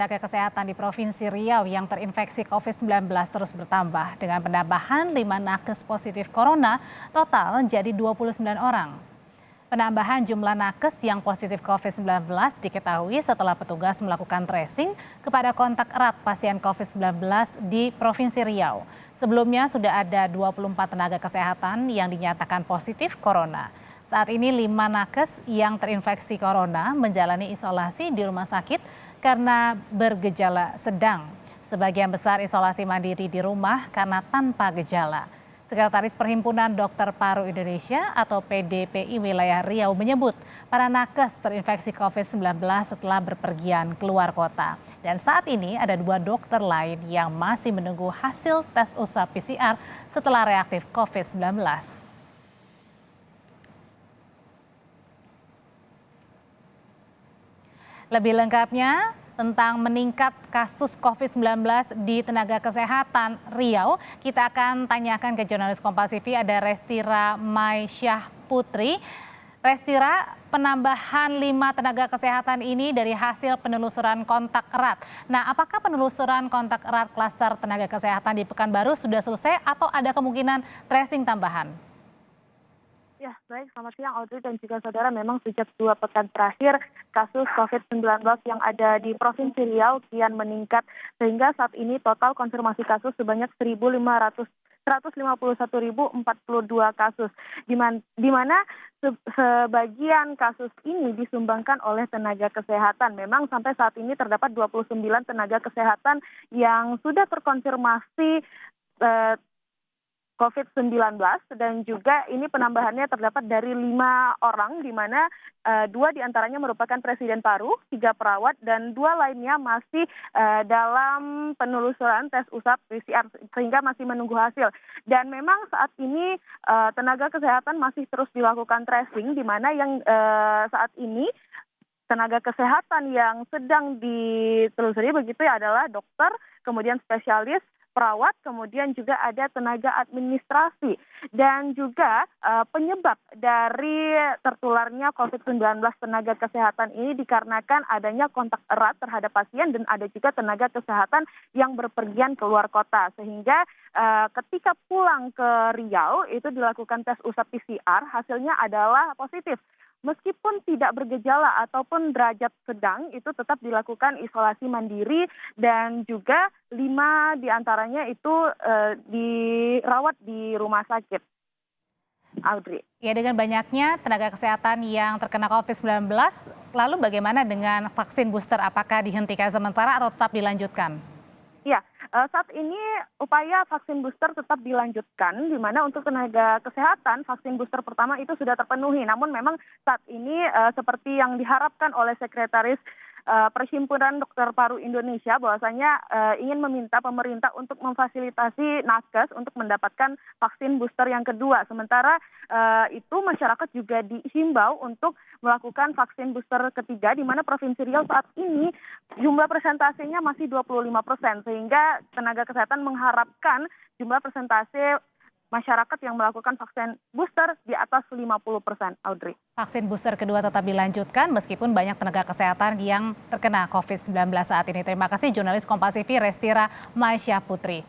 Tenaga kesehatan di Provinsi Riau yang terinfeksi COVID-19 terus bertambah dengan penambahan 5 nakes positif corona, total jadi 29 orang. Penambahan jumlah nakes yang positif COVID-19 diketahui setelah petugas melakukan tracing kepada kontak erat pasien COVID-19 di Provinsi Riau. Sebelumnya sudah ada 24 tenaga kesehatan yang dinyatakan positif corona. Saat ini 5 nakes yang terinfeksi corona menjalani isolasi di rumah sakit karena bergejala sedang. Sebagian besar isolasi mandiri di rumah karena tanpa gejala. Sekretaris Perhimpunan Dokter Paru Indonesia atau PDPI wilayah Riau menyebut para nakes terinfeksi COVID-19 setelah berpergian keluar kota. Dan saat ini ada 2 dokter lain yang masih menunggu hasil tes usap PCR setelah reaktif COVID-19. Lebih lengkapnya tentang meningkat kasus COVID-19 di tenaga kesehatan Riau, kita akan tanyakan ke jurnalis Kompas TV, ada Restira Maisyah Putri. Restira, penambahan 5 tenaga kesehatan ini dari hasil penelusuran kontak erat. Nah, apakah penelusuran kontak erat klaster tenaga kesehatan di Pekanbaru sudah selesai atau ada kemungkinan tracing tambahan? Ya, baik. Selamat siang, Audrey dan juga saudara. Memang sejak 2 pekan terakhir, kasus COVID-19 yang ada di Provinsi Riau kian meningkat. Sehingga saat ini total konfirmasi kasus sebanyak 151.042 kasus. Di mana sebagian kasus ini disumbangkan oleh tenaga kesehatan. Memang sampai saat ini terdapat 29 tenaga kesehatan yang sudah terkonfirmasi COVID-19 dan juga ini penambahannya terdapat dari 5 orang, di mana 2 diantaranya merupakan Presiden Paru, 3 perawat, dan 2 lainnya masih dalam penelusuran tes usap PCR sehingga masih menunggu hasil. Dan memang saat ini tenaga kesehatan masih terus dilakukan tracing, di mana yang saat ini tenaga kesehatan yang sedang ditelusuri begitu ya adalah dokter, kemudian spesialis, perawat, kemudian juga ada tenaga administrasi dan juga penyebab dari tertularnya COVID-19 tenaga kesehatan ini dikarenakan adanya kontak erat terhadap pasien dan ada juga tenaga kesehatan yang berpergian keluar kota sehingga ketika pulang ke Riau itu dilakukan tes usap PCR, hasilnya adalah positif. Meskipun tidak bergejala ataupun derajat sedang, itu tetap dilakukan isolasi mandiri dan juga 5 diantaranya itu dirawat di rumah sakit. Audrey. Ya, dengan banyaknya tenaga kesehatan yang terkena COVID-19, lalu bagaimana dengan vaksin booster? Apakah dihentikan sementara atau tetap dilanjutkan? Ya, saat ini upaya vaksin booster tetap dilanjutkan, di mana untuk tenaga kesehatan vaksin booster pertama itu sudah terpenuhi. Namun memang saat ini seperti yang diharapkan oleh Sekretaris Perhimpunan Dokter Paru Indonesia bahwasanya ingin meminta pemerintah untuk memfasilitasi nakes untuk mendapatkan vaksin booster yang kedua. Sementara itu masyarakat juga dihimbau untuk melakukan vaksin booster ketiga, di mana Provinsi Riau saat ini jumlah persentasenya masih 25%, sehingga tenaga kesehatan mengharapkan jumlah persentase masyarakat yang melakukan vaksin booster di atas 50%, Audrey. Vaksin booster kedua tetap dilanjutkan meskipun banyak tenaga kesehatan yang terkena COVID-19 saat ini. Terima kasih jurnalis Kompas TV Restira Maisyah Putri.